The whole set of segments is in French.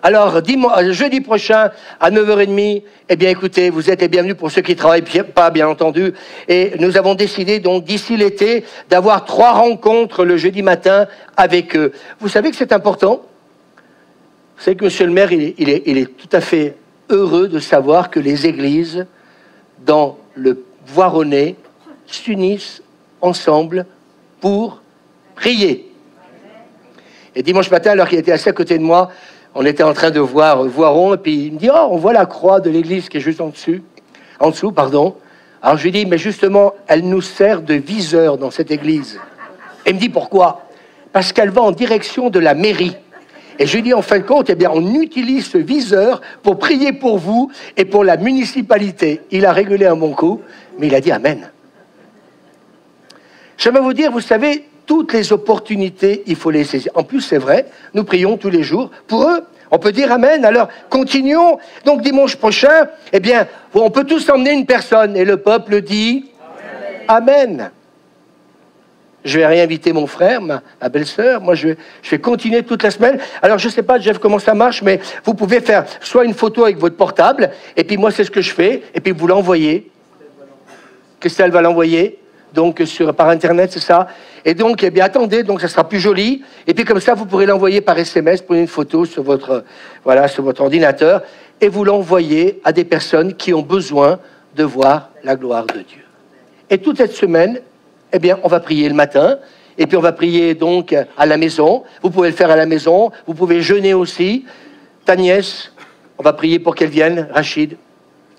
Alors, jeudi prochain, à 9h30, eh bien, écoutez, vous êtes les bienvenus pour ceux qui ne travaillent pas, bien entendu. Et nous avons décidé, donc, d'ici l'été, d'avoir 3 rencontres le jeudi matin avec eux. Vous savez que c'est important? Vous savez que monsieur le maire, il est tout à fait heureux de savoir que les églises, dans le Voironnais, s'unissent ensemble pour prier. Et dimanche matin, alors qu'il était assis à côté de moi, on était en train de voir Voiron, et puis il me dit « Oh, on voit la croix de l'église qui est juste en dessous, pardon. » Alors je lui dis « Mais justement, elle nous sert de viseur dans cette église. » Et il me dit « Pourquoi ?» Parce qu'elle va en direction de la mairie. Et je lui dis « En fin de compte, eh bien, on utilise ce viseur pour prier pour vous et pour la municipalité. » Il a rigolé un bon coup, mais il a dit « Amen. » J'aimerais vous dire, vous savez, toutes les opportunités, il faut les saisir. En plus, c'est vrai, nous prions tous les jours pour eux. On peut dire Amen. Alors, continuons. Donc, dimanche prochain, eh bien, on peut tous emmener une personne. Et le peuple dit Amen. Amen. Je vais réinviter mon frère, ma belle-sœur. Moi, je vais continuer toute la semaine. Alors, je ne sais pas, Jeff, comment ça marche, mais vous pouvez faire soit une photo avec votre portable, et puis moi, c'est ce que je fais, et puis vous l'envoyez. Christelle va l'envoyer. Donc, par Internet, c'est ça. Et donc, eh bien, attendez, donc ça sera plus joli. Et puis, comme ça, vous pourrez l'envoyer par SMS, prenez une photo sur votre ordinateur, et vous l'envoyez à des personnes qui ont besoin de voir la gloire de Dieu. Et toute cette semaine, eh bien, on va prier le matin, et puis on va prier donc à la maison. Vous pouvez le faire à la maison, vous pouvez jeûner aussi. Ta nièce, on va prier pour qu'elle vienne, Rachid.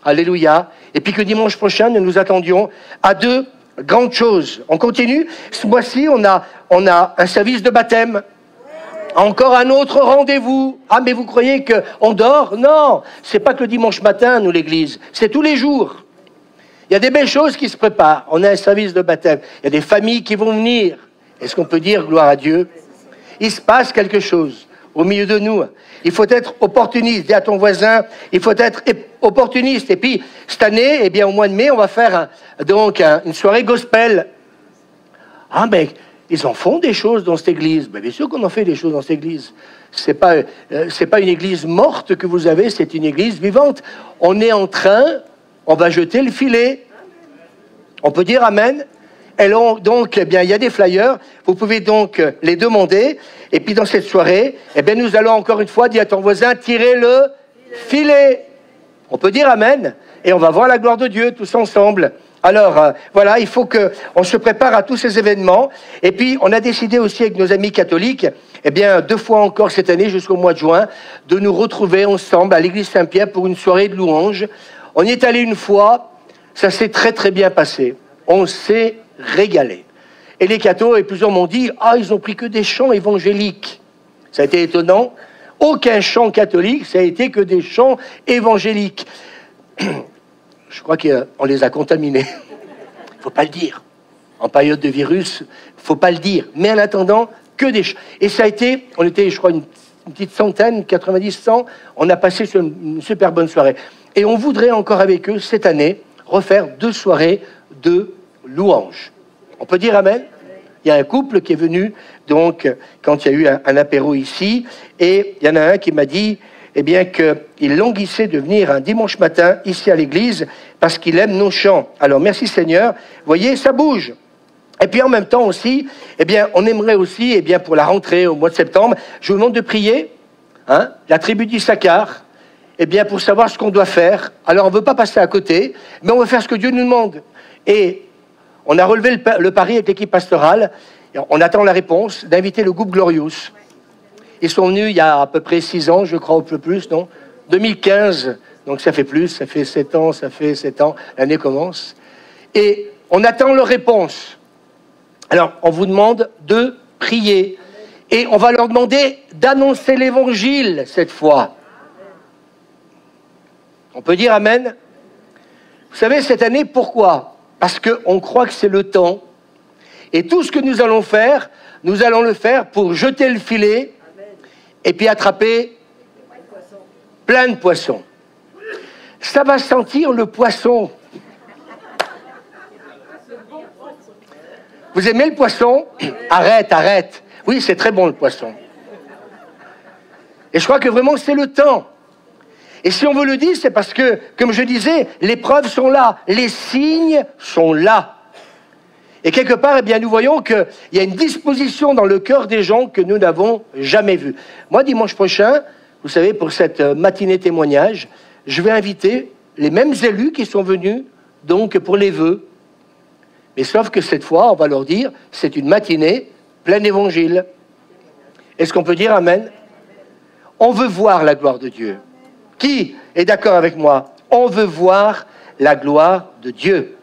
Alléluia. Et puis que dimanche prochain, nous nous attendions à 2 grandes choses. On continue. Ce mois-ci, on a un service de baptême. Encore un autre rendez-vous. Ah, mais vous croyez qu'on dort? Non, c'est pas que le dimanche matin, nous, l'église. C'est tous les jours. Il y a des belles choses qui se préparent. On a un service de baptême. Il y a des familles qui vont venir. Est-ce qu'on peut dire gloire à Dieu? Il se passe quelque chose au milieu de nous. Il faut être opportuniste. Dis à ton voisin, il faut être opportuniste. Et puis, cette année, eh bien, au mois de mai, on va faire une soirée gospel. Ah, mais ils en font des choses dans cette église. Ben, bien sûr qu'on en fait des choses dans cette église. C'est pas une église morte que vous avez, c'est une église vivante. On est en train, on va jeter le filet. On peut dire Amen. Et donc, eh bien, il y a des flyers. Vous pouvez donc les demander. Et puis, dans cette soirée, eh bien, nous allons encore une fois dire à ton voisin, tirer le filet. On peut dire Amen. Et on va voir la gloire de Dieu tous ensemble. Alors, voilà, il faut qu'on se prépare à tous ces événements. Et puis, on a décidé aussi avec nos amis catholiques, eh bien, 2 fois encore cette année, jusqu'au mois de juin, de nous retrouver ensemble à l'église Saint-Pierre pour une soirée de louanges. On y est allé une fois. Ça s'est très, très bien passé. On s'est régalé. Et les cathos, et plusieurs m'ont dit, ah, ils ont pris que des chants évangéliques. Ça a été étonnant. Aucun chant catholique, ça a été que des chants évangéliques. Je crois qu'on les a contaminés. Il ne faut pas le dire. En période de virus, il ne faut pas le dire. Mais en attendant, que des chants. Et ça a été, on était, je crois, une petite centaine, 90, 100. On a passé sur une super bonne soirée. Et on voudrait encore avec eux, cette année, refaire 2 soirées de louanges. On peut dire Amen? Il y a un couple qui est venu, donc, quand il y a eu un apéro ici, et il y en a un qui m'a dit, eh bien, qu'il languissait de venir un dimanche matin, ici à l'église, parce qu'il aime nos chants. Alors, merci Seigneur. Vous voyez, ça bouge. Et puis, en même temps aussi, eh bien, on aimerait aussi, eh bien, pour la rentrée au mois de septembre, je vous demande de prier, hein, la tribu d'Issachar, eh bien, pour savoir ce qu'on doit faire. Alors, on ne veut pas passer à côté, mais on veut faire ce que Dieu nous demande. Et on a relevé le pari avec l'équipe pastorale. On attend la réponse d'inviter le groupe Glorious. Ils sont venus il y a à peu près 6 ans, je crois, un peu plus, non? 2015, donc ça fait plus, ça fait 7 ans, l'année commence. Et on attend leur réponse. Alors, on vous demande de prier. Et on va leur demander d'annoncer l'évangile cette fois. On peut dire Amen? Vous savez, cette année, pourquoi? Parce qu'on croit que c'est le temps. Et tout ce que nous allons faire, nous allons le faire pour jeter le filet et puis attraper plein de poissons. Ça va sentir le poisson. Vous aimez le poisson? Arrête. Oui, c'est très bon le poisson. Et je crois que vraiment c'est le temps. Et si on vous le dit, c'est parce que, comme je disais, les preuves sont là, les signes sont là. Et quelque part, eh bien, nous voyons qu'il y a une disposition dans le cœur des gens que nous n'avons jamais vue. Moi, dimanche prochain, vous savez, pour cette matinée témoignage, je vais inviter les mêmes élus qui sont venus, donc, pour les vœux. Mais sauf que cette fois, on va leur dire, c'est une matinée pleine évangile. Est-ce qu'on peut dire amen? On veut voir la gloire de Dieu. Qui est d'accord avec moi? On veut voir la gloire de Dieu.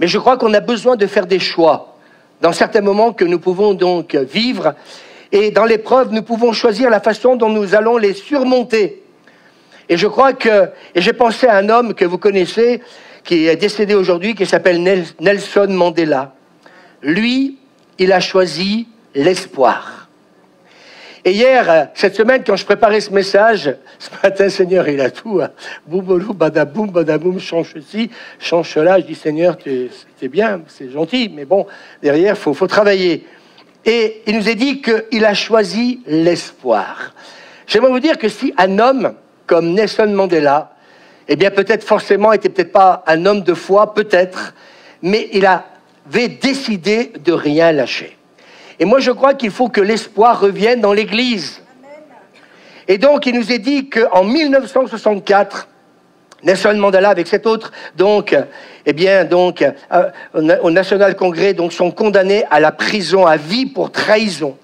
Mais je crois qu'on a besoin de faire des choix dans certains moments que nous pouvons donc vivre. Et dans l'épreuve, nous pouvons choisir la façon dont nous allons les surmonter. Et je crois que... Et j'ai pensé à un homme que vous connaissez, qui est décédé aujourd'hui, qui s'appelle Nelson Mandela. Lui, il a choisi l'espoir. Et hier, cette semaine, quand je préparais ce message, ce matin, Seigneur, il a tout. Hein. Boubolou, badaboum, change ceci, change cela. Je dis, Seigneur, c'est bien, c'est gentil, mais bon, derrière, il faut travailler. Et il nous a dit qu'il a choisi l'espoir. J'aimerais vous dire que si un homme comme Nelson Mandela, eh bien, peut-être forcément, était peut-être pas un homme de foi, peut-être, mais il avait décidé de rien lâcher. Et moi, je crois qu'il faut que l'espoir revienne dans l'Église. Et donc, il nous est dit qu'en 1964, Nelson Mandela, avec cet autre, donc, eh bien, donc, au National Congrès, donc, sont condamnés à la prison à vie pour trahison.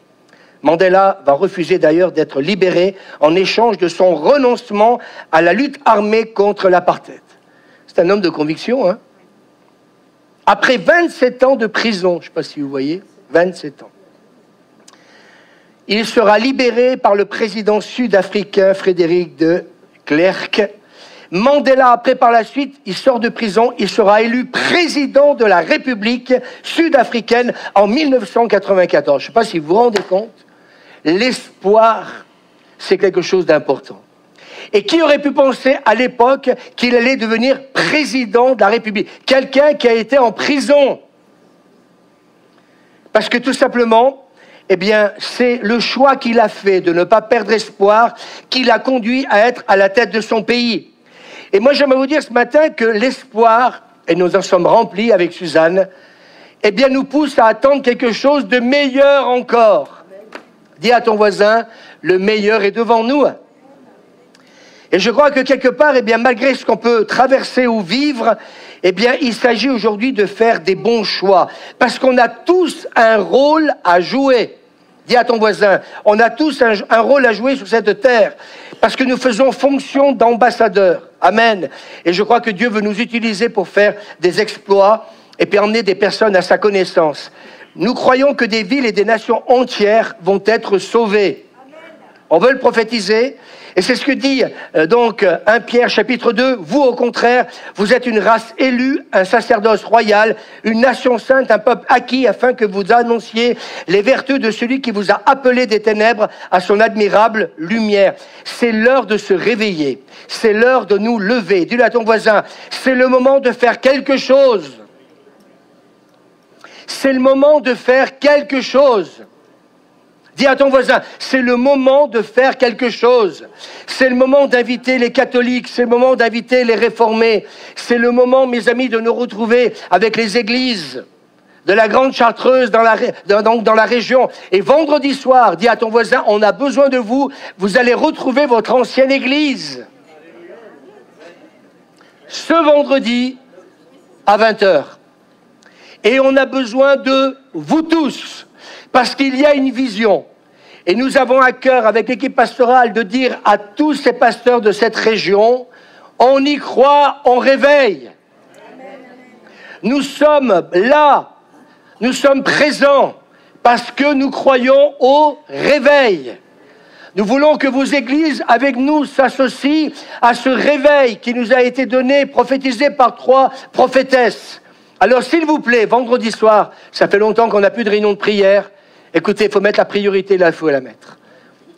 Mandela va refuser d'ailleurs d'être libéré en échange de son renoncement à la lutte armée contre l'apartheid. C'est un homme de conviction, hein. Après 27 ans de prison, je ne sais pas si vous voyez, 27 ans. Il sera libéré par le président sud-africain Frédéric de Klerk. Mandela, après par la suite, il sort de prison, il sera élu président de la République sud-africaine en 1994. Je ne sais pas si vous vous rendez compte, l'espoir, c'est quelque chose d'important. Et qui aurait pu penser à l'époque qu'il allait devenir président de la République? Quelqu'un qui a été en prison. Parce que tout simplement, eh bien, c'est le choix qu'il a fait de ne pas perdre espoir qui l'a conduit à être à la tête de son pays. Et moi, j'aimerais vous dire ce matin que l'espoir, et nous en sommes remplis avec Suzanne, eh bien, nous pousse à attendre quelque chose de meilleur encore. Dis à ton voisin, le meilleur est devant nous. Et je crois que quelque part, eh bien, malgré ce qu'on peut traverser ou vivre, eh bien, il s'agit aujourd'hui de faire des bons choix. Parce qu'on a tous un rôle à jouer. Dis à ton voisin, on a tous un rôle à jouer sur cette terre. Parce que nous faisons fonction d'ambassadeurs. Amen. Et je crois que Dieu veut nous utiliser pour faire des exploits et puis emmener des personnes à sa connaissance. Nous croyons que des villes et des nations entières vont être sauvées. On veut le prophétiser. Et c'est ce que dit donc 1 Pierre chapitre 2. Vous, au contraire, vous êtes une race élue, un sacerdoce royal, une nation sainte, un peuple acquis, afin que vous annonciez les vertus de celui qui vous a appelé des ténèbres à son admirable lumière. C'est l'heure de se réveiller. C'est l'heure de nous lever. Dis-le à ton voisin, c'est le moment de faire quelque chose. C'est le moment de faire quelque chose. Dis à ton voisin, c'est le moment de faire quelque chose. C'est le moment d'inviter les catholiques, c'est le moment d'inviter les réformés. C'est le moment, mes amis, de nous retrouver avec les églises de la Grande Chartreuse dans la région. Et vendredi soir, dis à ton voisin, on a besoin de vous. Vous allez retrouver votre ancienne église. Ce vendredi, à 20h. Et on a besoin de vous tous. Parce qu'il y a une vision. Et nous avons à cœur, avec l'équipe pastorale, de dire à tous ces pasteurs de cette région, on y croit, on réveille. Nous sommes là, nous sommes présents, parce que nous croyons au réveil. Nous voulons que vos églises, avec nous, s'associent à ce réveil qui nous a été donné, prophétisé par 3 prophétesses. Alors, s'il vous plaît, vendredi soir, ça fait longtemps qu'on n'a plus de réunion de prière. Écoutez, il faut mettre la priorité là, il faut la mettre.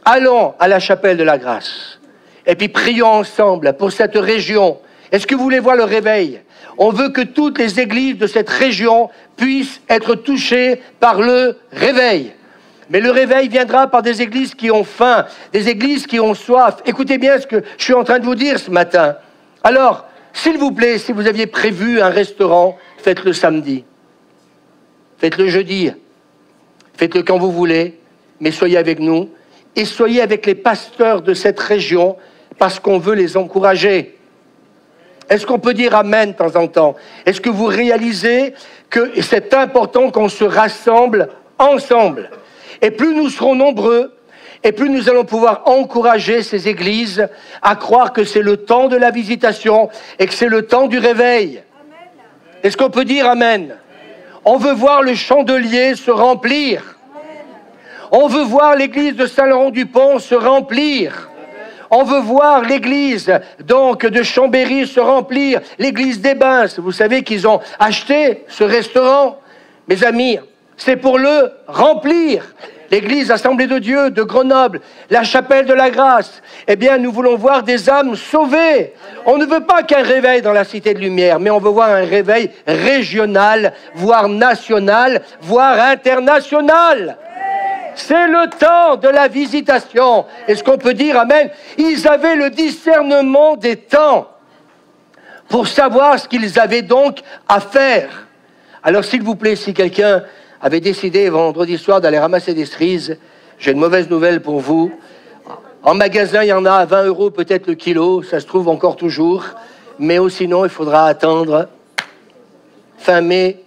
Allons à la chapelle de la grâce. Et puis prions ensemble pour cette région. Est-ce que vous voulez voir le réveil? On veut que toutes les églises de cette région puissent être touchées par le réveil. Mais le réveil viendra par des églises qui ont faim, des églises qui ont soif. Écoutez bien ce que je suis en train de vous dire ce matin. Alors, s'il vous plaît, si vous aviez prévu un restaurant, faites-le samedi. Faites-le jeudi. Faites-le quand vous voulez, mais soyez avec nous. Et soyez avec les pasteurs de cette région, parce qu'on veut les encourager. Est-ce qu'on peut dire amen de temps en temps? Est-ce que vous réalisez que c'est important qu'on se rassemble ensemble? Et plus nous serons nombreux, et plus nous allons pouvoir encourager ces églises à croire que c'est le temps de la visitation et que c'est le temps du réveil. Est-ce qu'on peut dire amen? On veut voir le chandelier se remplir. On veut voir l'église de Saint-Laurent-du-Pont se remplir. On veut voir l'église donc de Chambéry se remplir, l'église des Bains. Vous savez qu'ils ont acheté ce restaurant. Mes amis, c'est pour le remplir. L'église Assemblée de Dieu de Grenoble, la chapelle de la Grâce. Eh bien, nous voulons voir des âmes sauvées. On ne veut pas qu'un réveil dans la Cité de Lumière, mais on veut voir un réveil régional, voire national, voire international. C'est le temps de la visitation. Est-ce qu'on peut dire amen? Ils avaient le discernement des temps pour savoir ce qu'ils avaient donc à faire. Alors, s'il vous plaît, si quelqu'un avait décidé vendredi soir d'aller ramasser des cerises, j'ai une mauvaise nouvelle pour vous. En magasin, il y en a à 20 € peut-être le kilo, ça se trouve encore toujours. Mais sinon, il faudra attendre fin mai,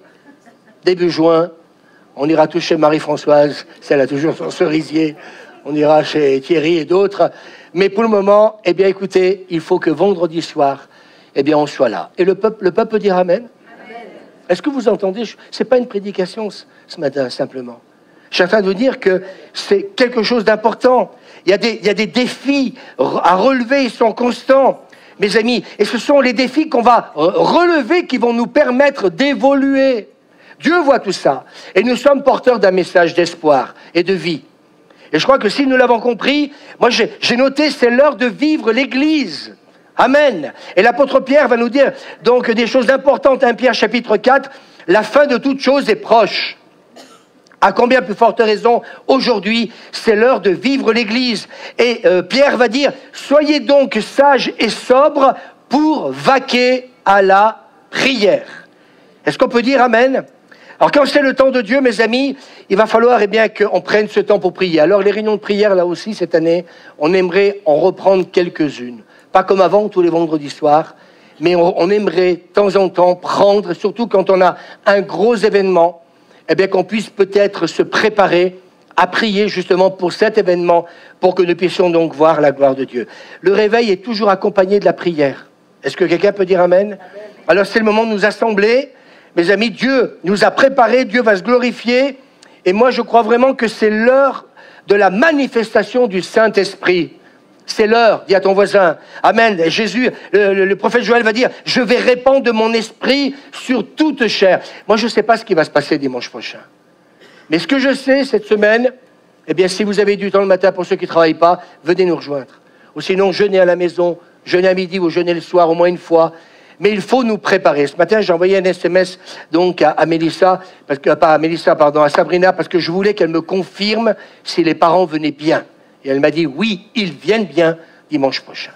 début juin. On ira tous chez Marie-Françoise, celle a toujours son cerisier. On ira chez Thierry et d'autres. Mais pour le moment, eh bien écoutez, il faut que vendredi soir, eh bien on soit là. Et le peuple peut dire amen? Est-ce que vous entendez? Ce n'est pas une prédication ce matin, simplement. Je suis en train de vous dire que c'est quelque chose d'important. Il y a des défis à relever, ils sont constants, mes amis. Et ce sont les défis qu'on va relever qui vont nous permettre d'évoluer. Dieu voit tout ça. Et nous sommes porteurs d'un message d'espoir et de vie. Et je crois que si nous l'avons compris, moi j'ai noté, c'est l'heure de vivre l'Église. Amen. Et l'apôtre Pierre va nous dire donc des choses importantes. 1 Pierre chapitre 4, la fin de toute chose est proche. À combien plus forte raison, aujourd'hui, c'est l'heure de vivre l'Église. Et Pierre va dire, soyez donc sages et sobres pour vaquer à la prière. Est-ce qu'on peut dire amen? Alors quand c'est le temps de Dieu, mes amis, il va falloir bien qu'on prenne ce temps pour prier. Alors les réunions de prière, là aussi, cette année, on aimerait en reprendre quelques-unes. Pas comme avant, tous les vendredis soirs, mais on aimerait de temps en temps prendre, surtout quand on a un gros événement, eh bien qu'on puisse peut-être se préparer à prier justement pour cet événement, pour que nous puissions donc voir la gloire de Dieu. Le réveil est toujours accompagné de la prière. Est-ce que quelqu'un peut dire amen? Alors c'est le moment de nous assembler. Mes amis, Dieu nous a préparés, Dieu va se glorifier. Et moi, je crois vraiment que c'est l'heure de la manifestation du Saint-Esprit. C'est l'heure, dis à ton voisin. Amen. Et Jésus, le prophète Joël va dire, je vais répandre de mon esprit sur toute chair. Moi, je ne sais pas ce qui va se passer dimanche prochain. Mais ce que je sais cette semaine, eh bien, si vous avez du temps le matin, pour ceux qui ne travaillent pas, venez nous rejoindre. Ou sinon, jeûnez à la maison, jeûnez à midi ou jeûnez le soir au moins une fois. Mais il faut nous préparer. Ce matin, j'ai envoyé un SMS donc à Mélissa, à Sabrina, parce que je voulais qu'elle me confirme si les parents venaient bien. Et elle m'a dit, oui, ils viennent bien dimanche prochain.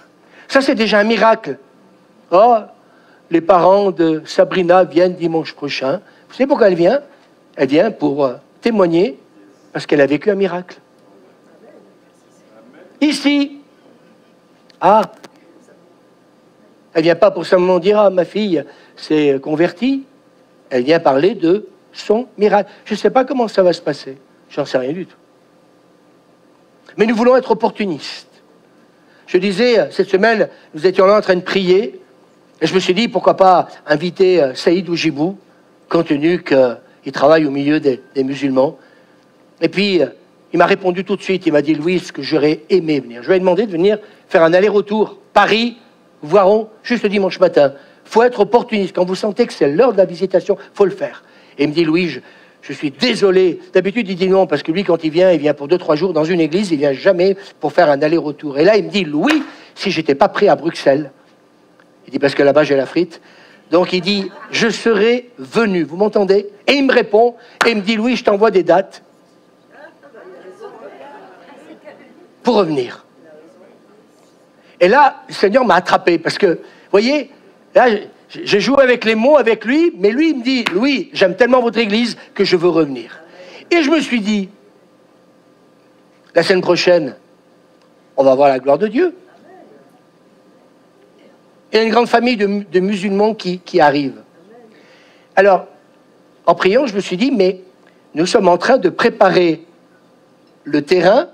Ça, c'est déjà un miracle. Oh, les parents de Sabrina viennent dimanche prochain. Vous savez pourquoi elle vient? Elle vient pour témoigner, parce qu'elle a vécu un miracle. Ici. Ah. Elle ne vient pas pour simplement dire, ah, ma fille s'est convertie. Elle vient parler de son miracle. Je ne sais pas comment ça va se passer. J'en sais rien du tout. Mais nous voulons être opportunistes. Je disais, cette semaine, nous étions là en train de prier, et je me suis dit, pourquoi pas inviter Saïd Oujibou, compte tenu qu'il travaille au milieu des musulmans. Et puis, il m'a répondu tout de suite, il m'a dit, Louis, que j'aurais aimé venir. Je lui ai demandé de venir faire un aller-retour, Paris, Voiron, juste dimanche matin. Il faut être opportuniste. Quand vous sentez que c'est l'heure de la visitation, il faut le faire. Et il me dit, Louis, je suis désolé. D'habitude, il dit non, parce que lui, quand il vient pour 2-3 jours dans une église, il vient jamais pour faire un aller-retour. Et là, il me dit, Louis, si j'étais pas prêt à Bruxelles, il dit, parce que là-bas, j'ai la frite. Donc, il dit, je serais venu. Vous m'entendez? Et il me répond, et il me dit, Louis, je t'envoie des dates. pour revenir. Et là, le Seigneur m'a attrapé, parce que, vous voyez, là, j'ai joué avec les mots avec lui, mais lui, il me dit, Louis, j'aime tellement votre église que je veux revenir. Et je me suis dit, la semaine prochaine, on va voir la gloire de Dieu. Il y a une grande famille de musulmans qui arrive. Alors, en priant, je me suis dit, mais nous sommes en train de préparer le terrain,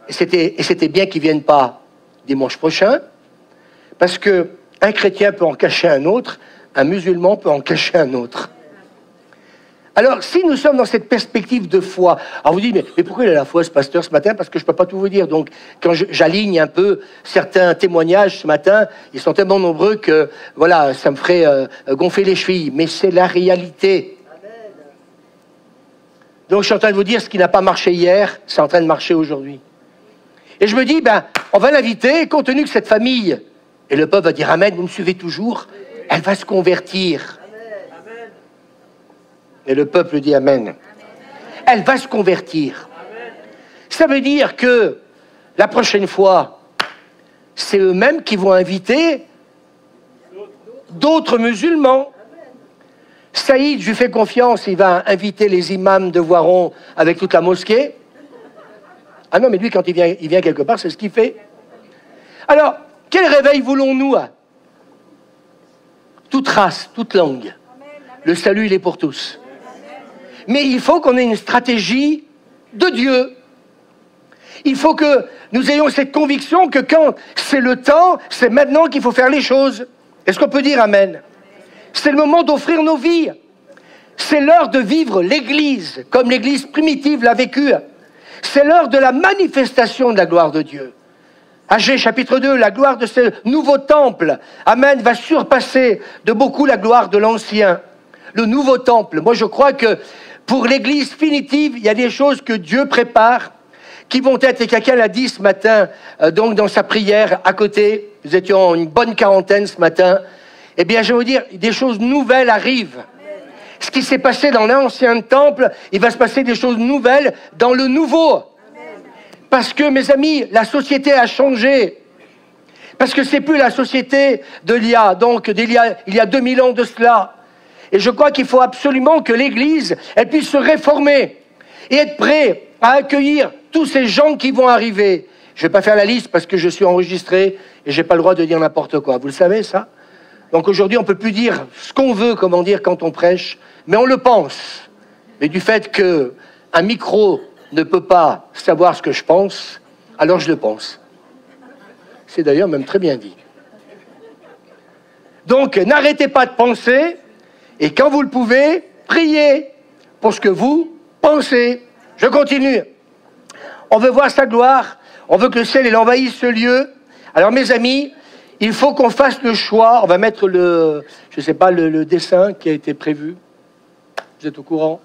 et c'était bien qu'ils ne viennent pas dimanche prochain, parce qu'un chrétien peut en cacher un autre, un musulman peut en cacher un autre. Alors, si nous sommes dans cette perspective de foi, alors vous dites, mais pourquoi il a la foi, ce pasteur, ce matin? Parce que je ne peux pas tout vous dire. Donc, quand j'aligne un peu certains témoignages ce matin, ils sont tellement nombreux que, voilà, ça me ferait gonfler les chevilles. Mais c'est la réalité. Donc, je suis en train de vous dire, ce qui n'a pas marché hier, c'est en train de marcher aujourd'hui. Et je me dis, ben, on va l'inviter, compte tenu que cette famille, et le peuple va dire, Amen, vous me suivez toujours, elle va se convertir. Et le peuple dit Amen. Elle va se convertir. Ça veut dire que la prochaine fois, c'est eux-mêmes qui vont inviter d'autres musulmans. Saïd, je lui fais confiance, il va inviter les imams de Voiron avec toute la mosquée. Ah non, mais lui, quand il vient quelque part, c'est ce qu'il fait. Alors, quel réveil voulons-nous? Toute race, toute langue. Le salut, il est pour tous. Mais il faut qu'on ait une stratégie de Dieu. Il faut que nous ayons cette conviction que quand c'est le temps, c'est maintenant qu'il faut faire les choses. Est-ce qu'on peut dire Amen? C'est le moment d'offrir nos vies. C'est l'heure de vivre l'Église, comme l'Église primitive l'a vécu. C'est l'heure de la manifestation de la gloire de Dieu. Agé chapitre 2, la gloire de ce nouveau temple, Amen, va surpasser de beaucoup la gloire de l'ancien. Le nouveau temple. Moi, je crois que pour l'Église finitive, il y a des choses que Dieu prépare, qui vont être, et quelqu'un l'a dit ce matin, donc dans sa prière à côté, nous étions une bonne quarantaine ce matin, eh bien, je vais vous dire, des choses nouvelles arrivent. Ce qui s'est passé dans l'ancien temple, il va se passer des choses nouvelles dans le nouveau. Parce que, mes amis, la société a changé. Parce que c'est plus la société il y a 2000 ans de cela. Et je crois qu'il faut absolument que l'Église, elle puisse se réformer et être prêt à accueillir tous ces gens qui vont arriver. Je ne vais pas faire la liste parce que je suis enregistré et je n'ai pas le droit de dire n'importe quoi. Vous le savez, ça? Donc aujourd'hui, on ne peut plus dire ce qu'on veut, comment dire, quand on prêche, mais on le pense. Mais du fait qu'un micro ne peut pas savoir ce que je pense, alors je le pense. C'est d'ailleurs même très bien dit. Donc, n'arrêtez pas de penser. Et quand vous le pouvez, priez pour ce que vous pensez. Je continue. On veut voir sa gloire. On veut que le ciel envahisse ce lieu. Alors, mes amis, il faut qu'on fasse le choix. On va mettre le dessin qui a été prévu. Vous êtes au courant?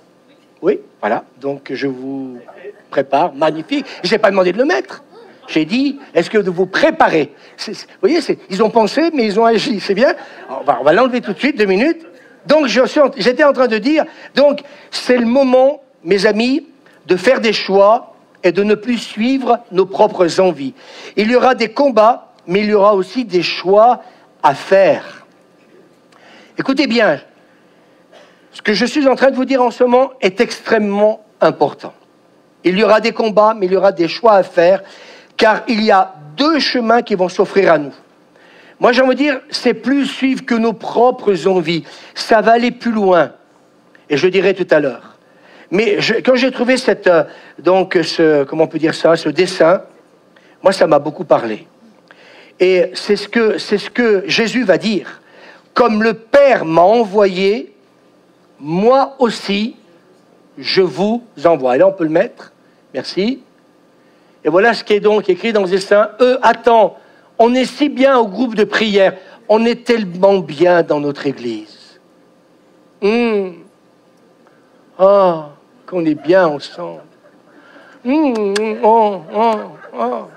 Oui, voilà. Donc, je vous prépare. Magnifique. Je n'ai pas demandé de le mettre. J'ai dit, est-ce que vous préparez? Vous voyez, ils ont pensé, mais ils ont agi. C'est bien. On va l'enlever tout de suite, 2 minutes. Donc, j'étais en train de dire, donc, c'est le moment, mes amis, de faire des choix et de ne plus suivre nos propres envies. Il y aura des combats, mais il y aura aussi des choix à faire. Écoutez bien, ce que je suis en train de vous dire en ce moment est extrêmement important. Il y aura des combats, mais il y aura des choix à faire, car il y a 2 chemins qui vont s'offrir à nous. Moi, j'ai envie de dire, c'est plus suivre que nos propres envies. Ça va aller plus loin. Et je dirai tout à l'heure. Mais quand j'ai trouvé comment on peut dire ça, ce dessin, moi, ça m'a beaucoup parlé. Et c'est ce que Jésus va dire. Comme le Père m'a envoyé, moi aussi, je vous envoie. Et là, on peut le mettre. Merci. Et voilà ce qui est donc écrit dans ce dessin. Attends. On est si bien au groupe de prière. On est tellement bien dans notre église. Qu'on est bien ensemble.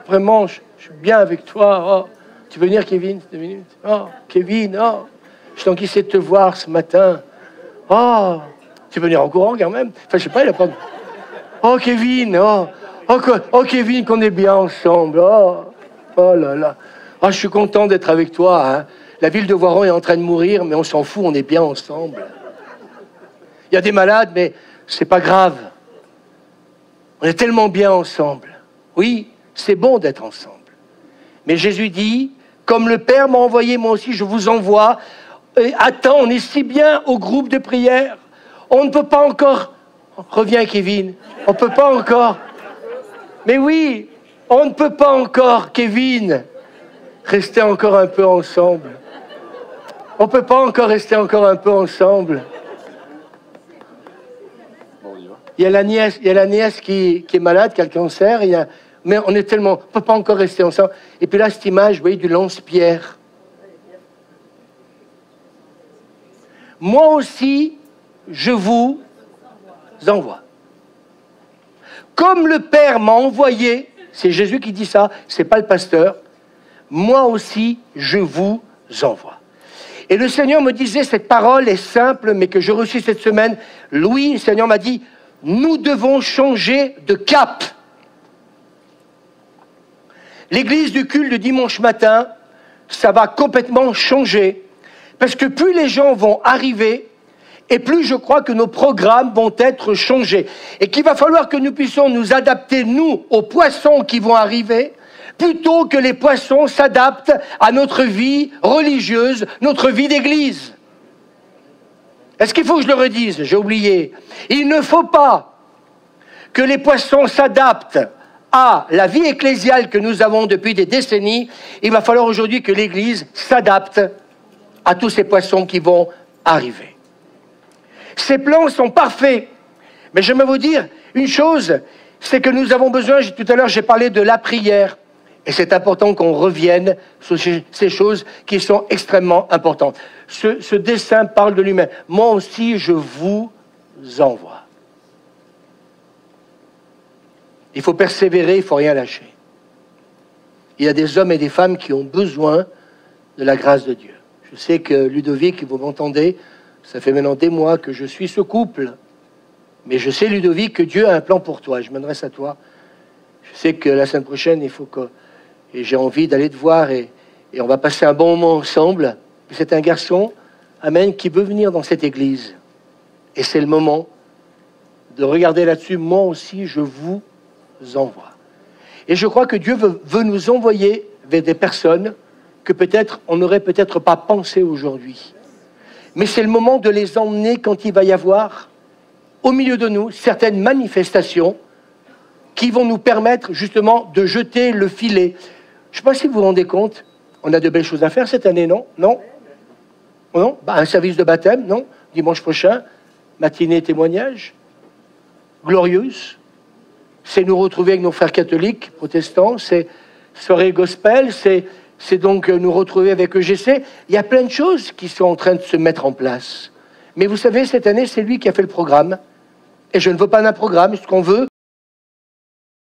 Vraiment, je suis bien avec toi. Tu veux venir, Kevin, 2 minutes? Kevin, je suis enquissé de te voir ce matin. Tu veux venir en courant quand même? Enfin, je sais pas, il a pas... Kevin, Oh, Kevin, qu'on est bien ensemble. Oh là là. Oh, je suis content d'être avec toi. Hein. La ville de Voiron est en train de mourir, mais on s'en fout, on est bien ensemble. Il y a des malades, mais c'est pas grave. On est tellement bien ensemble. Oui, c'est bon d'être ensemble. Mais Jésus dit, comme le Père m'a envoyé, moi aussi je vous envoie. Et attends, on est si bien au groupe de prière. On ne peut pas encore... Reviens, Kevin. On ne peut pas encore... Mais oui, on ne peut pas encore, Kevin, rester encore un peu ensemble. On ne peut pas encore rester encore un peu ensemble. Il y a la nièce qui est malade, qui a le cancer, mais on est tellement... On ne peut pas encore rester ensemble. Et puis là, cette image, vous voyez, du lance-pierre. Moi aussi, je vous envoie. Comme le Père m'a envoyé, c'est Jésus qui dit ça, c'est pas le pasteur, moi aussi, je vous envoie. Et le Seigneur me disait, cette parole est simple, mais que j'ai reçue cette semaine. Louis, le Seigneur m'a dit, nous devons changer de cap. L'église du culte de dimanche matin, ça va complètement changer. Parce que plus les gens vont arriver, et plus je crois que nos programmes vont être changés. Et qu'il va falloir que nous puissions nous adapter, nous, aux poissons qui vont arriver, plutôt que les poissons s'adaptent à notre vie religieuse, notre vie d'église. Est-ce qu'il faut que je le redise? J'ai oublié. Il ne faut pas que les poissons s'adaptent à la vie ecclésiale que nous avons depuis des décennies. Il va falloir aujourd'hui que l'Église s'adapte à tous ces poissons qui vont arriver. Ces plans sont parfaits. Mais je vais vous dire une chose, c'est que nous avons besoin, tout à l'heure j'ai parlé de la prière, et c'est important qu'on revienne sur ces choses qui sont extrêmement importantes. Ce dessin parle de lui-même. Moi aussi, je vous envoie. Il faut persévérer, il ne faut rien lâcher. Il y a des hommes et des femmes qui ont besoin de la grâce de Dieu. Je sais que Ludovic, vous m'entendez, ça fait maintenant des mois que je suis ce couple. Mais je sais, Ludovic, que Dieu a un plan pour toi. Je m'adresse à toi. Je sais que la semaine prochaine, il faut que... Et j'ai envie d'aller te voir et on va passer un bon moment ensemble. C'est un garçon, amen, qui veut venir dans cette église. Et c'est le moment de regarder là-dessus. Moi aussi, je vous envoie. Et je crois que Dieu veut nous envoyer vers des personnes que peut-être on n'aurait peut-être pas pensé aujourd'hui. Mais c'est le moment de les emmener quand il va y avoir au milieu de nous certaines manifestations qui vont nous permettre justement de jeter le filet. Je ne sais pas si vous vous rendez compte, on a de belles choses à faire cette année, non? Non? Non? Un service de baptême, non? Dimanche prochain, matinée témoignage, glorieuse. C'est nous retrouver avec nos frères catholiques, protestants, c'est soirée gospel, c'est donc nous retrouver avec EGC. Il y a plein de choses qui sont en train de se mettre en place. Mais vous savez, cette année, c'est lui qui a fait le programme. Et je ne veux pas d'un programme. Ce qu'on veut,